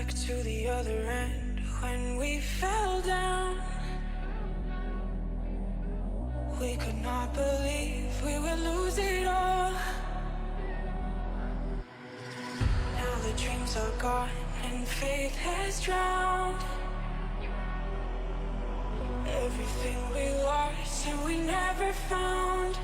back to the other end when we fell down. We could not believe we would lose it all. Now the dreams are gone and faith has drowned. Everything we lost and we never found.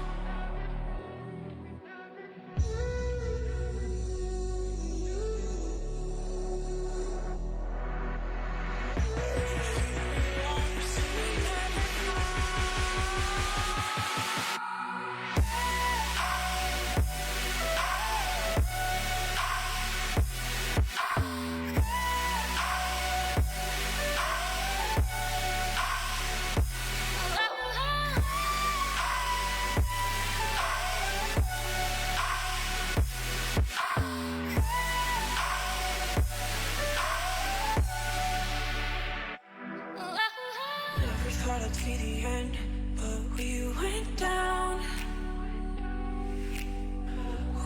Never thought it'd be the end, but we went down.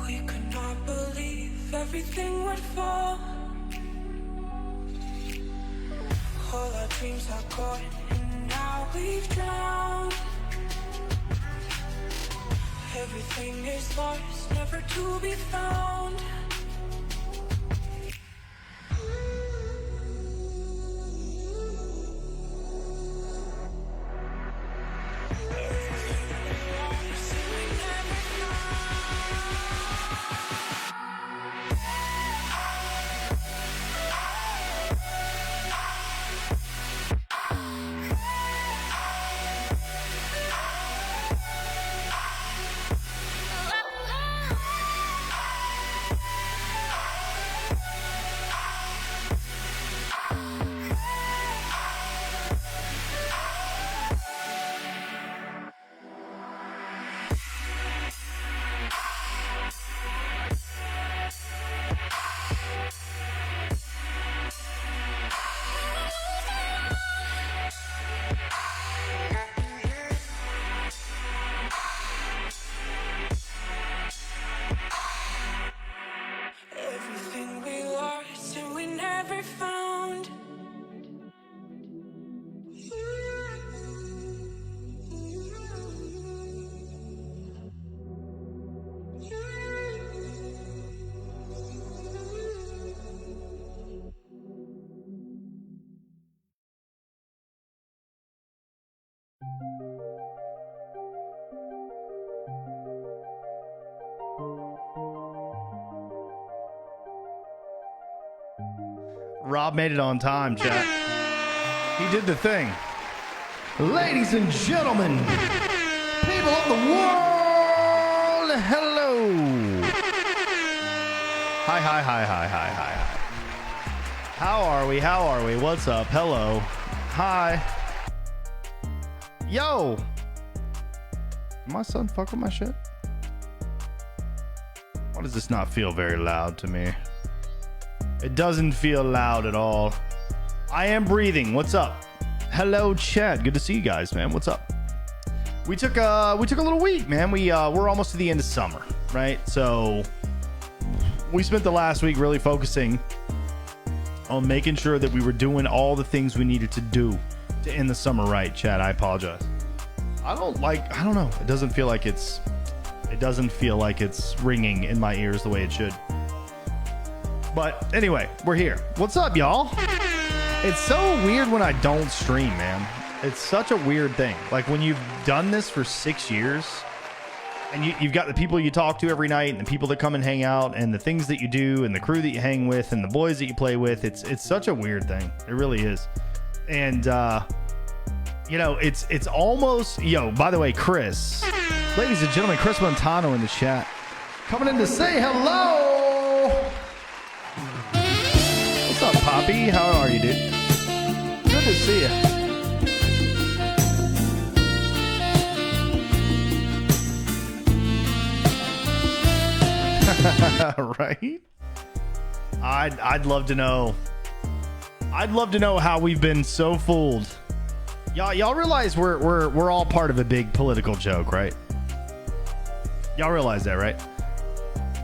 We could not believe everything would fall. All our dreams are gone, and now we've drowned. Everything is lost, never to be found. Everything we lost and we never found. Rob made it on time, chat. He did the thing. Ladies and gentlemen, people of the world, hello. Hi. How are we? What's up? Hello. Hi. Yo. Did my son fuck with my shit? Why does this not feel very loud to me? It doesn't feel loud at all. I am breathing. What's up? Hello, chat. Good to see you guys, man. What's up? We took a little week, man. We're almost to the end of summer, right? So we spent the last week really focusing on making sure that we were doing all the things we needed to do to end the summer right, chat. I apologize. I don't know. It doesn't feel like it's ringing in my ears the way it should. But anyway, we're here. What's up, y'all? It's so weird when I don't stream, man. It's such a weird thing. Like when you've done this for 6 years and you've got the people you talk to every night and the people that come and hang out and the things that you do and the crew that you hang with and the boys that you play with. It's such a weird thing. It really is. And, it's almost, by the way, Chris, ladies and gentlemen, Chris Montano in the chat coming in to say hello. What's up, Poppy? How are you, dude? Good to see you. Right? I'd love to know. I'd love to know how we've been so fooled. Y'all realize we're all part of a big political joke, right? Y'all realize that, right?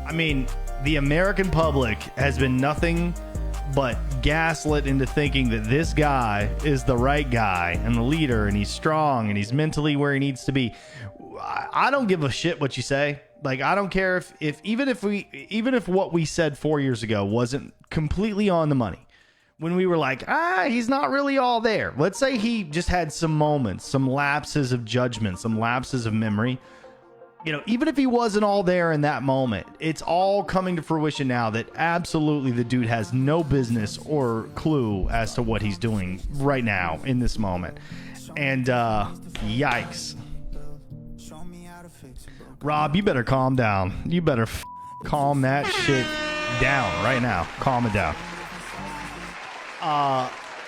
I mean, the American public has been nothing but gaslit into thinking that this guy is the right guy and the leader and he's strong and he's mentally where he needs to be. I don't give a shit what you say. Like, I don't care if even if what we said 4 years ago wasn't completely on the money, when we were like, he's not really all there. Let's say he just had some moments, some lapses of judgment, some lapses of memory. You know, even if he wasn't all there in that moment, it's all coming to fruition now that absolutely the dude has no business or clue as to what he's doing right now in this moment. And yikes. Rob, you better calm down. You better calm that shit down right now. Calm it down.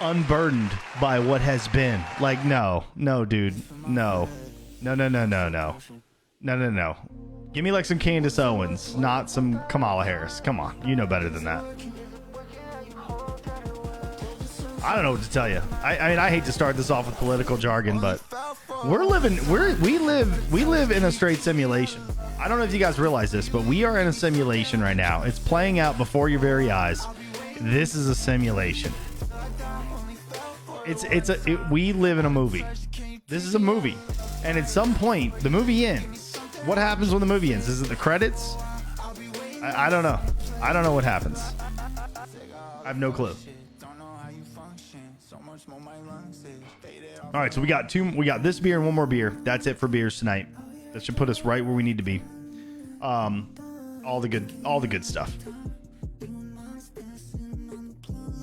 Unburdened by what has been. Like, no, dude. No. Give me like some Candace Owens, not some Kamala Harris. Come on. You know better than that. I don't know what to tell you. I mean, I hate to start this off with political jargon, but we live in a straight simulation. I don't know if you guys realize this, but we are in a simulation right now. It's playing out before your very eyes. This is a simulation. We live in a movie. This is a movie. And at some point, the movie ends. What happens when the movie ends? Is it the credits? I don't know. I don't know what happens. I have no clue. All right, so we got this beer and one more beer. That's it for beers tonight. That should put us right where we need to be. All the good stuff.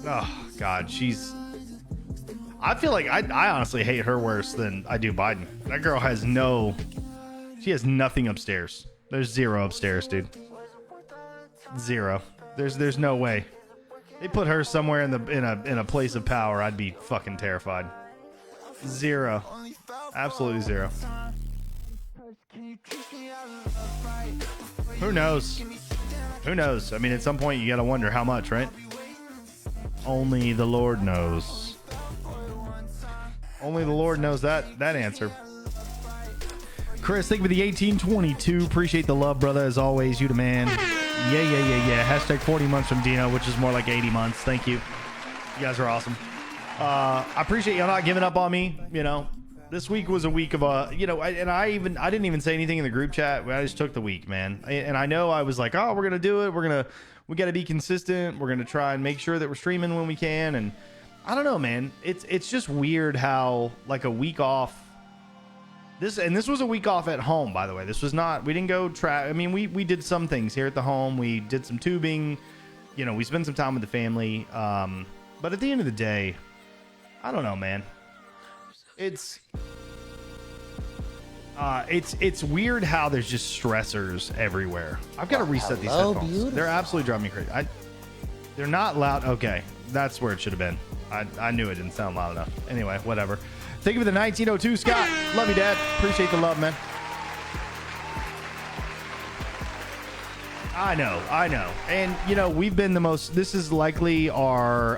Oh God, I feel like I honestly hate her worse than I do Biden. That girl has nothing upstairs. There's zero upstairs, dude. Zero. There's no way. They put her somewhere in a place of power, I'd be fucking terrified. Zero. Absolutely zero. Who knows? Who knows? I mean, at some point you gotta wonder how much, right? Only the Lord knows. Only the Lord knows that answer. Chris, thank you for the 1822. Appreciate the love, brother. As always, you the man. Yeah. Hashtag 40 months from Dino, which is more like 80 months. Thank you. You guys are awesome. I appreciate y'all not giving up on me. You know, this week was a week of I didn't even say anything in the group chat. I just took the week, man. And I know I was like, oh, we're gonna do it. We got to be consistent. We're gonna try and make sure that we're streaming when we can. And I don't know, man. It's just weird how like a week off. This was a week off at home, by the way. This was not. We didn't go I mean, we did some things here at the home. We did some tubing. You know, we spent some time with the family. But at the end of the day, I don't know, man. It's weird how there's just stressors everywhere. I've got to reset these headphones. Beautiful. They're absolutely driving me crazy. They're not loud. Okay, that's where it should have been. I knew it didn't sound loud enough. Anyway, whatever. Thank you for the 1902, Scott. Love you, Dad. Appreciate the love, man. I know. And, you know, we've been this is likely our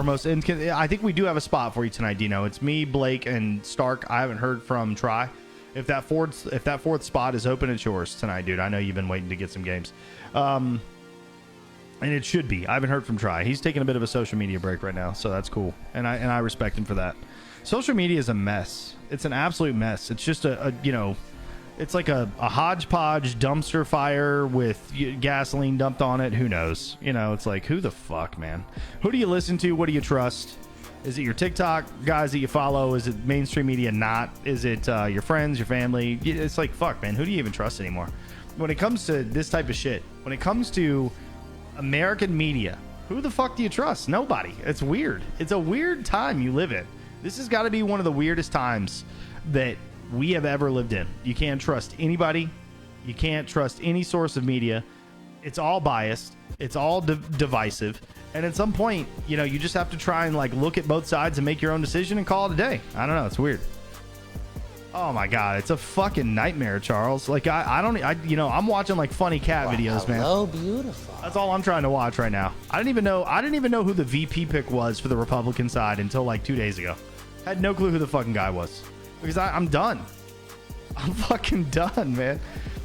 most, I think we do have a spot for you tonight, Dino. It's me, Blake, and Stark. I haven't heard from Try. If that fourth spot is open, it's yours tonight, dude. I know you've been waiting to get some games. And it should be. I haven't heard from Try. He's taking a bit of a social media break right now, so that's cool. And I respect him for that. Social media is a mess. It's an absolute mess. It's just it's like a hodgepodge dumpster fire with gasoline dumped on it. Who knows? You know, it's like, who the fuck, man? Who do you listen to? What do you trust? Is it your TikTok guys that you follow? Is it mainstream media not? Is it your friends, your family? It's like, fuck, man. Who do you even trust anymore? When it comes to this type of shit, when it comes to American media, who the fuck do you trust? Nobody. It's weird. It's a weird time you live in. This has got to be one of the weirdest times that we have ever lived in. You can't trust anybody. You can't trust any source of media. It's all biased. It's all divisive. And at some point, you know, you just have to try and like look at both sides and make your own decision and call it a day. I don't know. It's weird. Oh my God. It's a fucking nightmare, Charles. Like I'm watching like funny cat videos, man. Hello, beautiful. That's all I'm trying to watch right now. I didn't even know who the VP pick was for the Republican side until like 2 days ago. Had no clue who the fucking guy was. Because I'm done. I'm fucking done, man.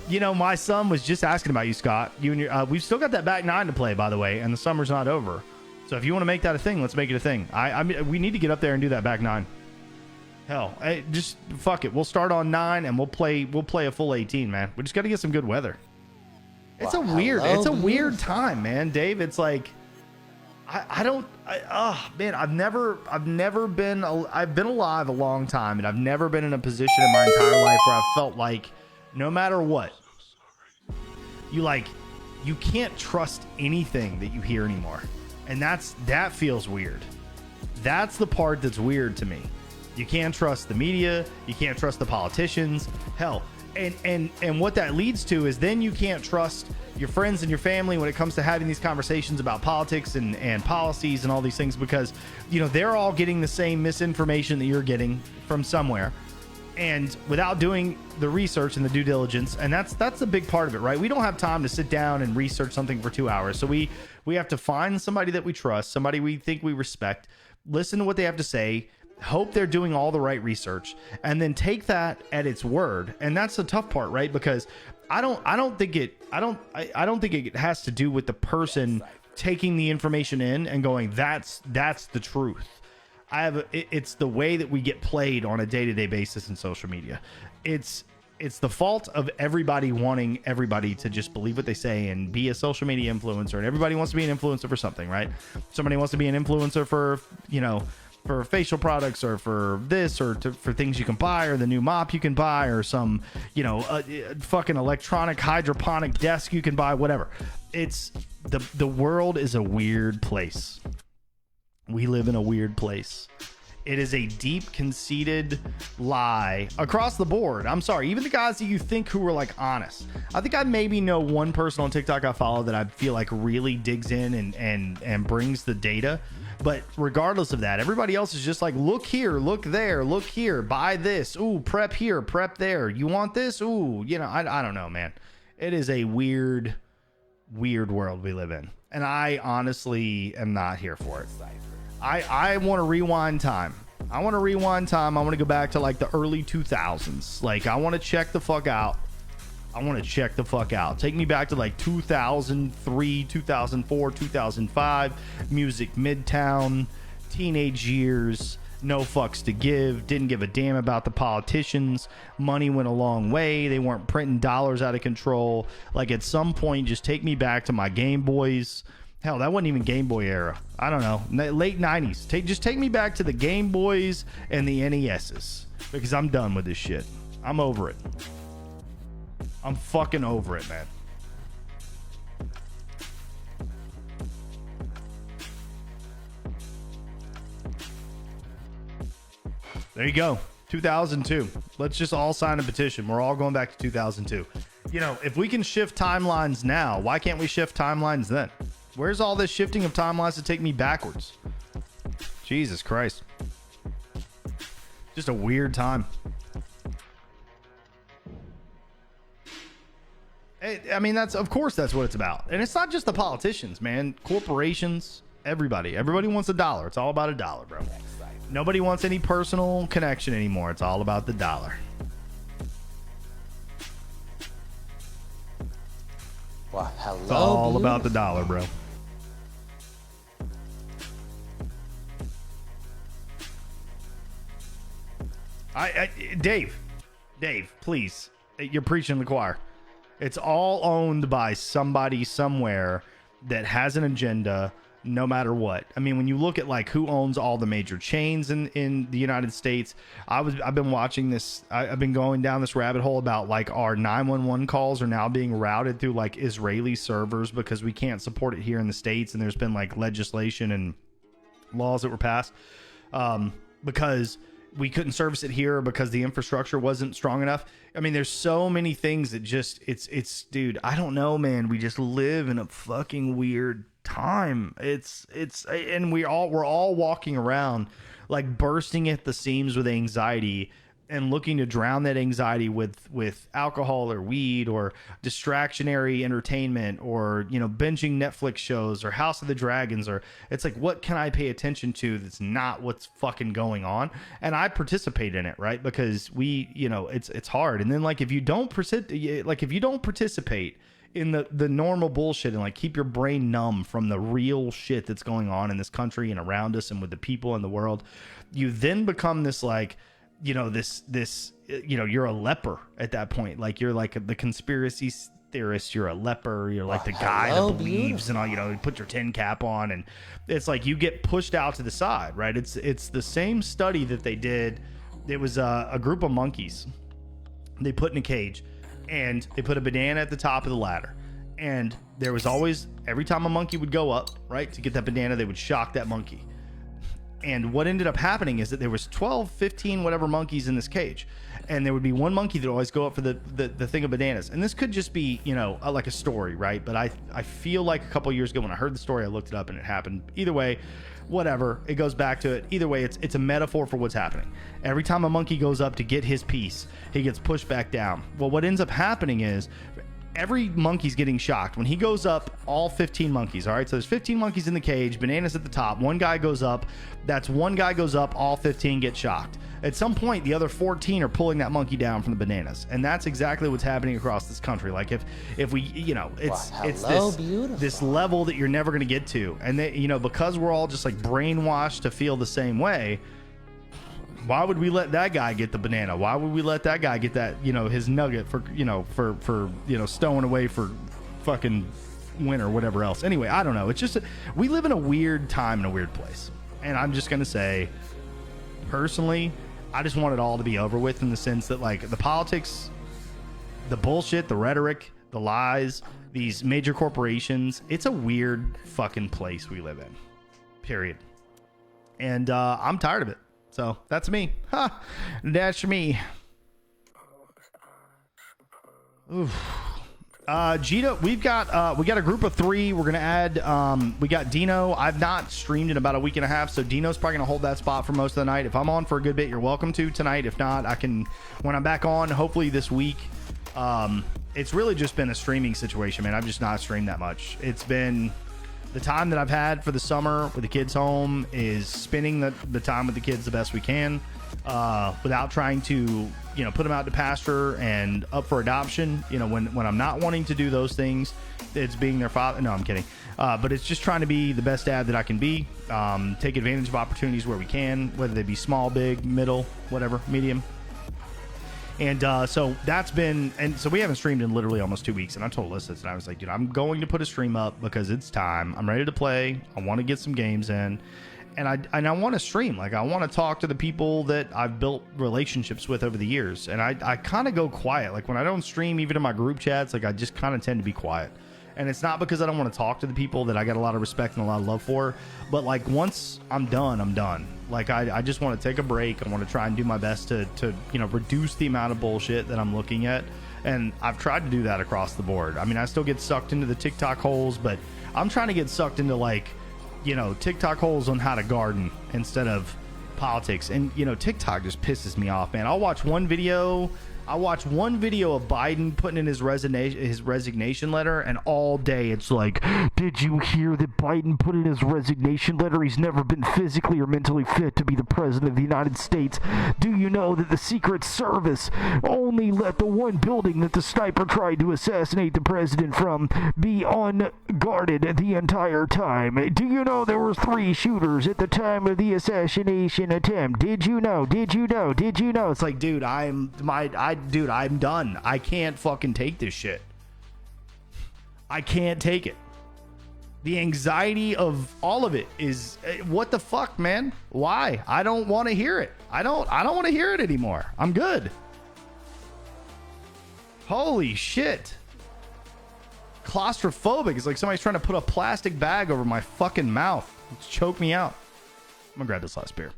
You know, my son was just asking about you, Scott. You and your, we've still got that back nine to play, by the way, and the summer's not over. So if you want to make that a thing, let's make it a thing. I mean, we need to get up there and do that back 9. Hell, just fuck it. We'll start on 9 and we'll play a full 18, man. We just got to get some good weather. It's a weird time, man. Dave, it's like I've been alive a long time, and I've never been in a position in my entire life where I've felt like no matter what, you can't trust anything that you hear anymore. And that feels weird. That's the part that's weird to me. You can't trust the media. You can't trust the politicians. Hell, and what that leads to is then you can't trust your friends and your family when it comes to having these conversations about politics and policies and all these things, because they're all getting the same misinformation that you're getting from somewhere, and without doing the research and the due diligence. And that's a big part of it, right? We don't have time to sit down and research something for 2 hours, so we have to find somebody that we trust, somebody we think we respect, listen to what they have to say, hope they're doing all the right research, and then take that at its word. And that's the tough part, right? Because I don't think it has to do with the person taking the information in and going, that's the truth. It's the way that we get played on a day-to-day basis in social media. It's the fault of everybody wanting everybody to just believe what they say and be a social media influencer, and everybody wants to be an influencer for something, right? Somebody wants to be an influencer for for facial products, or for this, or for things you can buy, or the new mop you can buy, or some fucking electronic hydroponic desk you can buy, whatever. It's the world is a weird place. We live in a weird place. It is a deep, conceited lie across the board. I'm sorry, even the guys that you think who are like honest. I think I maybe know one person on TikTok I follow that I feel like really digs in and brings the data. But regardless of that, everybody else is just like, look here, look there, look here, buy this. Ooh, prep here, prep there. You want this? Ooh, I don't know, man. It is a weird world we live in. And I honestly am not here for it. I want to rewind time. I want to go back to like the early 2000s. Like, I want to check the fuck out. Take me back to like 2003, 2004, 2005. Music Midtown, teenage years, no fucks to give. Didn't give a damn about the politicians. Money went a long way. They weren't printing dollars out of control. Like, at some point, just take me back to my Game Boys. Hell, that wasn't even Game Boy era. I don't know. Late 90s. Just take me back to the Game Boys and the NESs. Because I'm done with this shit. I'm over it. I'm fucking over it, man. There you go. 2002. Let's just all sign a petition. We're all going back to 2002. If we can shift timelines now, why can't we shift timelines then? Where's all this shifting of timelines to take me backwards? Jesus Christ. Just a weird time. I mean, of course that's what it's about. And it's not just the politicians, man. Corporations, everybody wants $1. It's all about $1, bro. Nobody wants any personal connection anymore. It's all about the dollar. Well, hello. It's all about the dollar, bro. Dave, please. You're preaching to the choir. It's all owned by somebody somewhere that has an agenda, no matter what. I mean, when you look at like who owns all the major chains in the United States, I've been watching this. I've been going down this rabbit hole about like our 911 calls are now being routed through like Israeli servers because we can't support it here in the States. And there's been like legislation and laws that were passed because we couldn't service it here because the infrastructure wasn't strong enough. I mean, there's so many things that just it's dude, I don't know, man. We just live in a fucking weird time. And we're all walking around like bursting at the seams with anxiety and looking to drown that anxiety with alcohol or weed or distractionary entertainment or, binging Netflix shows or House of the Dragons, or it's like, what can I pay attention to that's not what's fucking going on? And I participate in it, right? Because it's hard. And then like, if you don't participate in the normal bullshit and like keep your brain numb from the real shit that's going on in this country and around us and with the people in the world, you then become this like, you know, this you know, you're a leper at that point. Like you're like the conspiracy theorist, you're a leper, you're like the guy that believes and all, you know, you put your tin cap on, and it's like you get pushed out to the side, right? It's the same study that they did. It was a group of monkeys they put in a cage, and they put a banana at the top of the ladder, and there was always, every time a monkey would go up, right, to get that banana, they would shock that monkey. And what ended up happening is that there was 12, 15, whatever monkeys in this cage. And there would be one monkey that would always go up for the thing of bananas. And this could just be, you know, like a story, right? But I feel like a couple years ago when I heard the story, I looked it up and it happened. Either way, whatever, it goes back to it. Either way, it's a metaphor for what's happening. Every time a monkey goes up to get his piece, he gets pushed back down. Well, what ends up happening is every monkey's getting shocked. When he goes up, all 15 monkeys, all right? So there's 15 monkeys in the cage, bananas at the top. One guy goes up. That's one guy goes up, all 15 get shocked. At some point, the other 14 are pulling that monkey down from the bananas. And that's exactly what's happening across this country. Like if we, you know, it's this level that you're never going to get to. And they, you know, because we're all just like brainwashed to feel the same way, why would we let that guy get the banana? Why would we let that guy get that, you know, his nugget for, you know, for you know, stowing away for fucking winter or whatever else? Anyway, I don't know. It's just, we live in a weird time in a weird place. And I'm just going to say, personally, I just want it all to be over with, in the sense that like the politics, the bullshit, the rhetoric, the lies, these major corporations, it's a weird fucking place we live in, period. And I'm tired of it. So that's me. Ha! That's me. Oof. Gito, we got a group of 3. We're gonna add. We got Dino. I've not streamed in about a week and a half, so Dino's probably gonna hold that spot for most of the night. If I'm on for a good bit, you're welcome to tonight. If not, I can, when I'm back on, hopefully this week. It's really just been a streaming situation, man. I've just not streamed that much. It's been the time that I've had for the summer with the kids home is spending the time with the kids the best we can, without trying to, you know, put them out to pasture and up for adoption. You know, when I'm not wanting to do those things, it's being their father. No, I'm kidding. But it's just trying to be the best dad that I can be. Take advantage of opportunities where we can, whether they be small, big, middle, whatever, medium. And so that's been, and so we haven't streamed in literally almost 2 weeks. And I told Alyssa, and I was like, dude, I'm going to put a stream up because it's time. I'm ready to play. I want to get some games in. And I want to stream. Like, I want to talk to the people that I've built relationships with over the years. And I kind of go quiet. Like, when I don't stream, even in my group chats, like, I just kind of tend to be quiet. And it's not because I don't want to talk to the people that I got a lot of respect and a lot of love for. But, like, once I'm done, I'm done. Like, I just want to take a break. I want to try and do my best to you know, reduce the amount of bullshit that I'm looking at. And I've tried to do that across the board. I mean, I still get sucked into the TikTok holes, but I'm trying to get sucked into, like, you know, TikTok holes on how to garden instead of politics. And, you know, TikTok just pisses me off, man. I'll watch one video of Biden putting in his resignation letter, and all day it's like, did you hear that Biden put in his resignation letter? He's never been physically or mentally fit to be the president of the United States. Do you know that the Secret Service only let the one building that the sniper tried to assassinate the president from be unguarded the entire time? Do you know there were 3 shooters at the time of the assassination attempt? Did you know? Did you know? Did you know? It's like, dude, I'm done. I can't fucking take this shit. I can't take it. The anxiety of all of it is, what the fuck, man? Why? I don't want to hear it. I don't want to hear it anymore. I'm good. Holy shit. Claustrophobic. It's like somebody's trying to put a plastic bag over my fucking mouth. It's choke me out. I'm gonna grab this last beer.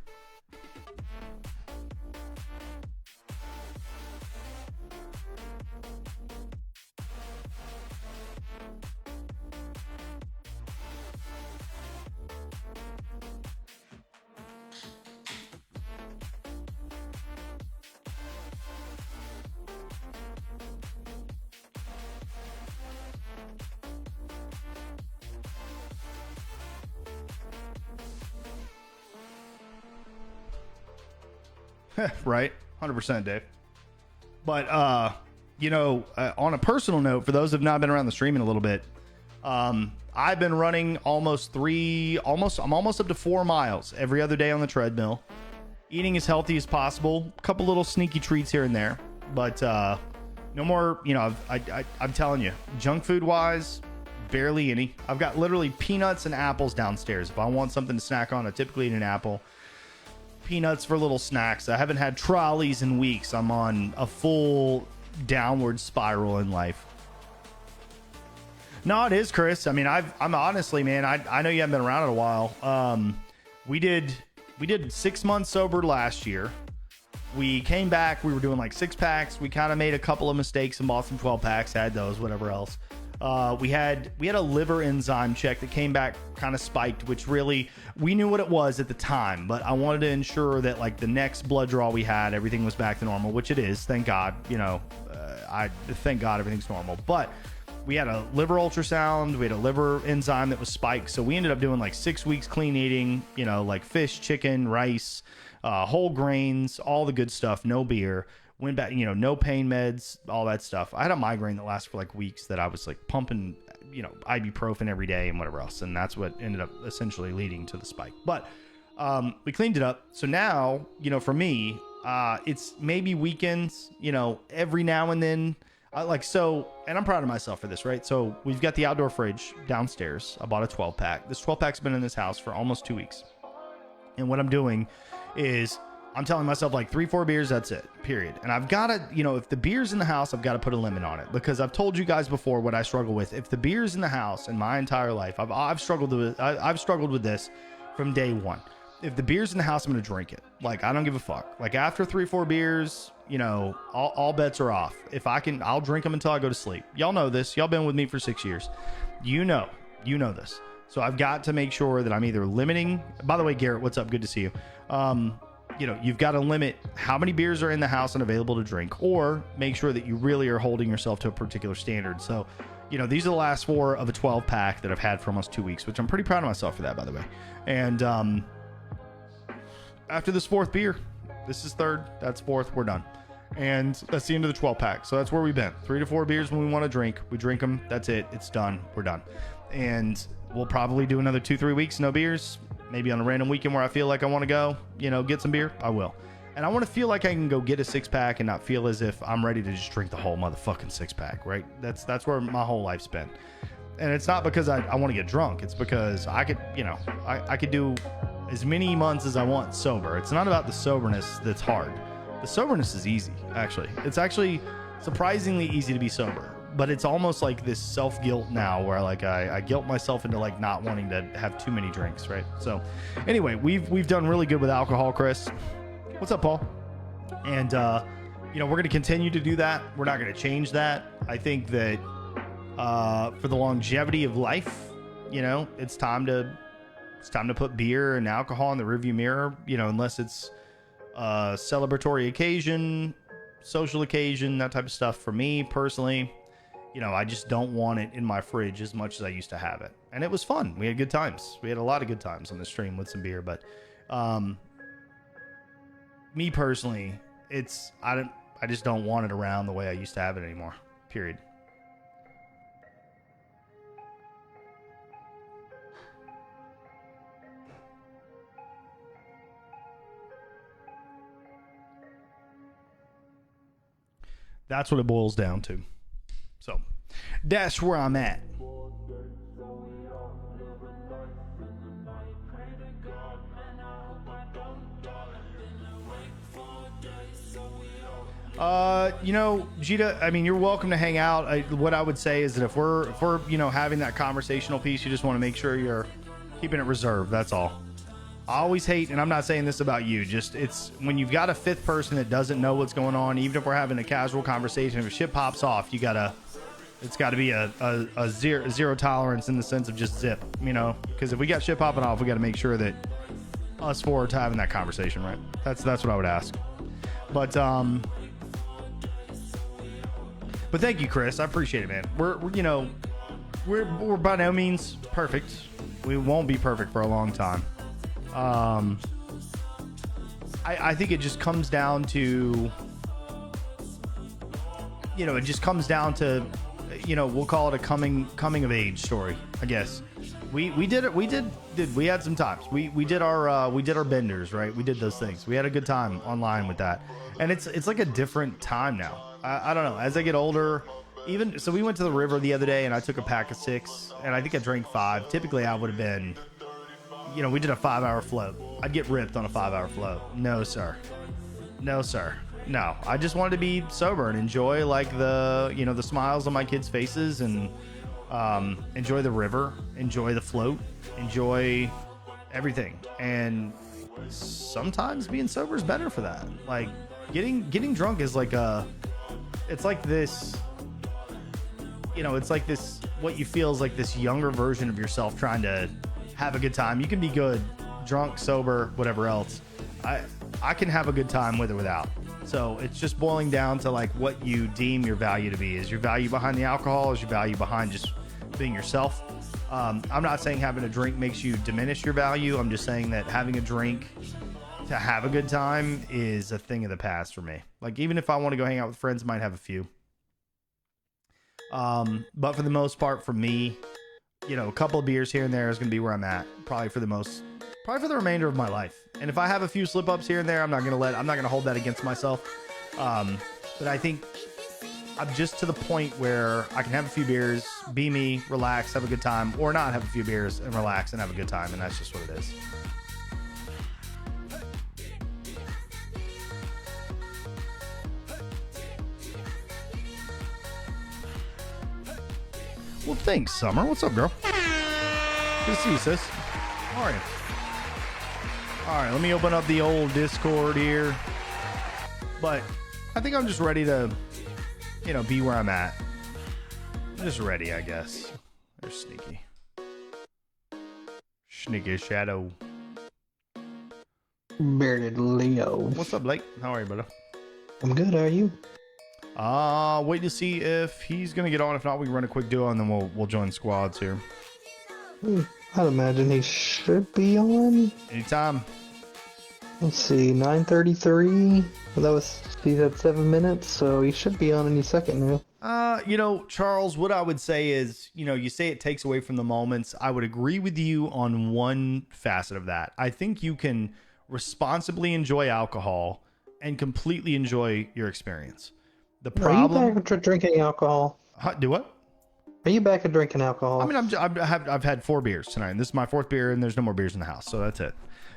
Right, 100%, Dave. But On a personal note, for those who have not been around the stream in a little bit, I've been running I'm almost up to 4 miles every other day on the treadmill, eating as healthy as possible, a couple little sneaky treats here and there, but no more, I'm telling you, junk food wise, barely any. I've got literally peanuts and apples downstairs. If I want something to snack on, I typically eat an apple. Peanuts for little snacks. I haven't had trolleys in weeks. I'm on a full downward spiral in life. No, it is, Chris. I mean, I'm honestly, man, I know you haven't been around in a while. We did 6 months sober last year. We came back, we were doing like 6-packs. We kind of made a couple of mistakes and bought some 12-packs, had those, whatever else. We had a liver enzyme check that came back kind of spiked, which really, we knew what it was at the time, but I wanted to ensure that like the next blood draw we had, everything was back to normal, which it is, thank God. Thank God everything's normal. But we had a liver ultrasound, we had a liver enzyme that was spiked, so we ended up doing like 6 weeks clean eating, like fish, chicken, rice, whole grains, all the good stuff, no beer. Went back, no pain meds, all that stuff. I had a migraine that lasted for like weeks that I was like pumping, ibuprofen every day and whatever else. And that's what ended up essentially leading to the spike. But we cleaned it up. So now, for me, it's maybe weekends, every now and then. And I'm proud of myself for this, right? So we've got the outdoor fridge downstairs. I bought a 12-pack. This 12-pack's been in this house for almost 2 weeks. And what I'm doing is I'm telling myself like 3-4 beers, that's it, period. And I've got to, if the beer's in the house, I've got to put a limit on it, because I've told you guys before what I struggle with. If the beer's in the house in my entire life, I've struggled with this from day one. If the beer's in the house, I'm going to drink it. Like, I don't give a fuck. Like after 3-4 beers, all bets are off. If I can, I'll drink them until I go to sleep. Y'all know this. Y'all been with me for 6 years. You know this. So I've got to make sure that I'm either limiting, by the way, Garrett, what's up? Good to see you. You've got to limit how many beers are in the house and available to drink, or make sure that you really are holding yourself to a particular standard. So, these are the last 4 of a 12-pack that I've had for almost 2 weeks, which I'm pretty proud of myself for that, by the way. And after this 4th beer, this is 3rd, that's 4th, we're done. And that's the end of the 12-pack. So that's where we've been. 3 to 4 beers when we want to drink. We drink them. That's it. It's done. We're done. And we'll probably do another 2-3 weeks, no beers. Maybe on a random weekend where I feel like I want to go, get some beer, I will. And I want to feel like I can go get a 6-pack and not feel as if I'm ready to just drink the whole motherfucking 6-pack, right? That's where my whole life's been. And it's not because I want to get drunk. It's because I could, I could do as many months as I want sober. It's not about the soberness that's hard. The soberness is easy, actually. It's actually surprisingly easy to be sober. But it's almost like this self-guilt now where like I guilt myself into like not wanting to have too many drinks, right? So anyway, we've done really good with alcohol, Chris. What's up, Paul? And we're going to continue to do that. We're not going to change that. I think that for the longevity of life, it's time to put beer and alcohol in the rearview mirror, unless it's a celebratory occasion, social occasion, that type of stuff. For me personally, I just don't want it in my fridge as much as I used to have it. And it was fun. We had good times. We had a lot of good times on the stream with some beer. But me personally, I just don't want it around the way I used to have it anymore. Period. That's what it boils down to. So that's where I'm at. Gita, I mean, you're welcome to hang out. What I would say is that if we're having that conversational piece, you just want to make sure you're keeping it reserved. That's all. I always hate, and I'm not saying this about you, just it's when you've got a 5th person that doesn't know what's going on, even if we're having a casual conversation, if shit pops off, it's got to be a zero tolerance in the sense of just zip, because if we got shit popping off, we got to make sure that us 4 are having that conversation, right? That's what I would ask. But thank you, Chris. I appreciate it, man. We're by no means perfect. We won't be perfect for a long time. I think it just comes down to, it just comes down to, we'll call it a coming of age story, I guess. We did it. We had some times. We did our benders, right? We did those things. We had a good time online with that. And it's like a different time now. I don't know. As I get older, so we went to the river the other day and I took a pack of 6 and I think I drank 5. Typically I would have been, we did a 5-hour float. I'd get ripped on a 5-hour float. No, sir. No, I just wanted to be sober and enjoy like the smiles on my kids' faces and enjoy the river, enjoy the float, enjoy everything. And sometimes being sober is better for that. Like getting drunk is like it's like this, it's like this, what you feel is like this younger version of yourself trying to have a good time. You can be good, drunk, sober, whatever else. I can have a good time with or without. So it's just boiling down to like what you deem your value to be. Is your value behind the alcohol? Is your value behind just being yourself? I'm not saying having a drink makes you diminish your value. I'm just saying that having a drink to have a good time is a thing of the past for me. Like even if I want to go hang out with friends, I might have a few. But for the most part, for me, a couple of beers here and there is going to be where I'm at. Probably for the remainder of my life. And if I have a few slip ups here and there, I'm not going to hold that against myself. But I think I'm just to the point where I can have a few beers, be me, relax, have a good time, or not have a few beers and relax and have a good time. And that's just what it is. Well, thanks, Summer. What's up, girl? Good to see you, sis. How are you? All right, let me open up the old Discord here. But I think I'm just ready to, be where I'm at. I'm just ready, I guess. There's Sneaky. Sneaky Shadow. Bearded Leo. What's up, Blake? How are you, brother? I'm good. How are you? Wait to see if he's gonna get on. If not, we can run a quick duo and then we'll join squads here. I'd imagine he should be on. Anytime. Let's see, 9:33. He's at 7 minutes, so he should be on any second now. Charles, what I would say is, you say it takes away from the moments. I would agree with you on one facet of that. I think you can responsibly enjoy alcohol and completely enjoy your experience. The problem. Are you back to drinking alcohol? Do what? Are you back to drinking alcohol? I mean, I've had 4 beers tonight, and this is my 4th beer, and there's no more beers in the house, so that's it.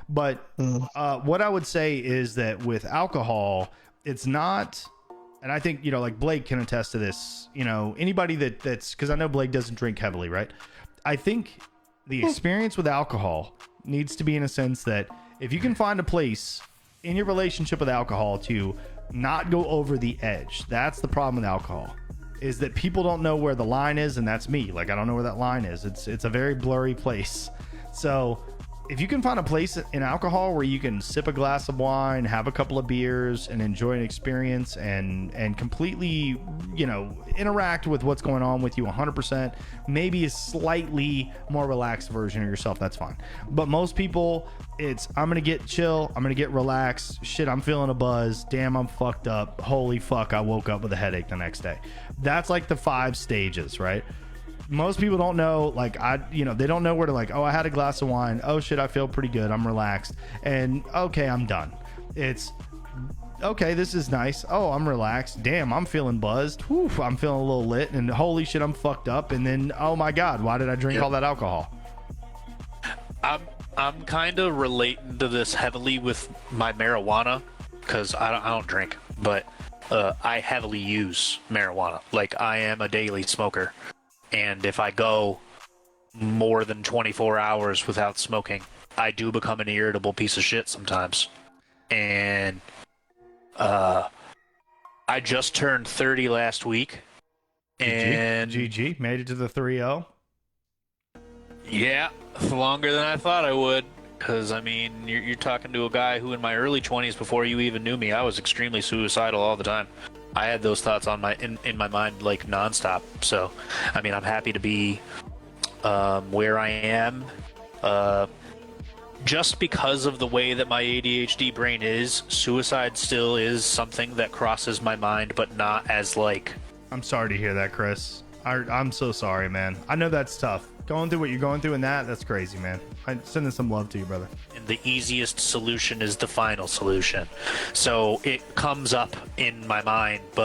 But what I would say is that with alcohol, it's not, and I think, like Blake can attest to this, anybody that's, because I know Blake doesn't drink heavily, right? I think the experience with alcohol needs to be in a sense that if you can find a place in your relationship with alcohol to not go over the edge, that's the problem with alcohol, is that people don't know where the line is, and that's me. Like, I don't know where that line is. It's a very blurry place. So if you can find a place in alcohol where you can sip a glass of wine, have a couple of beers, and enjoy an experience and completely, interact with what's going on with you 100%, maybe a slightly more relaxed version of yourself, that's fine. But most people, it's, I'm going to get chill, I'm going to get relaxed, shit, I'm feeling a buzz, damn, I'm fucked up, holy fuck, I woke up with a headache the next day. That's like the 5 stages, right? Most people don't know, like, they don't know where to, like, oh, I had a glass of wine, oh shit, I feel pretty good, I'm relaxed, and okay, I'm done. It's okay, this is nice, oh, I'm relaxed, damn, I'm feeling buzzed, whew, I'm feeling a little lit, and holy shit, I'm fucked up, and then, oh my god, why did I drink all that alcohol? I'm kind of relating to this heavily with my marijuana, because I don't drink, but I heavily use marijuana. Like, I am a daily smoker. And if I go more than 24 hours without smoking, I do become an irritable piece of shit sometimes. And I just turned 30 last week. And GG, made it to the 3-0. Yeah, longer than I thought I would. Because, I mean, you're talking to a guy who in my early 20s, before you even knew me, I was extremely suicidal all the time. I had those thoughts on in my mind like nonstop. So, I mean, I'm happy to be where I am. Just because of the way that my ADHD brain is, suicide still is something that crosses my mind, but not as like I'm sorry to hear that, Chris. I'm so sorry, man. I know that's tough. Going through what you're going through and that's crazy, man. I'm sending some love to you, brother. And the easiest solution is the final solution. So it comes up in my mind, but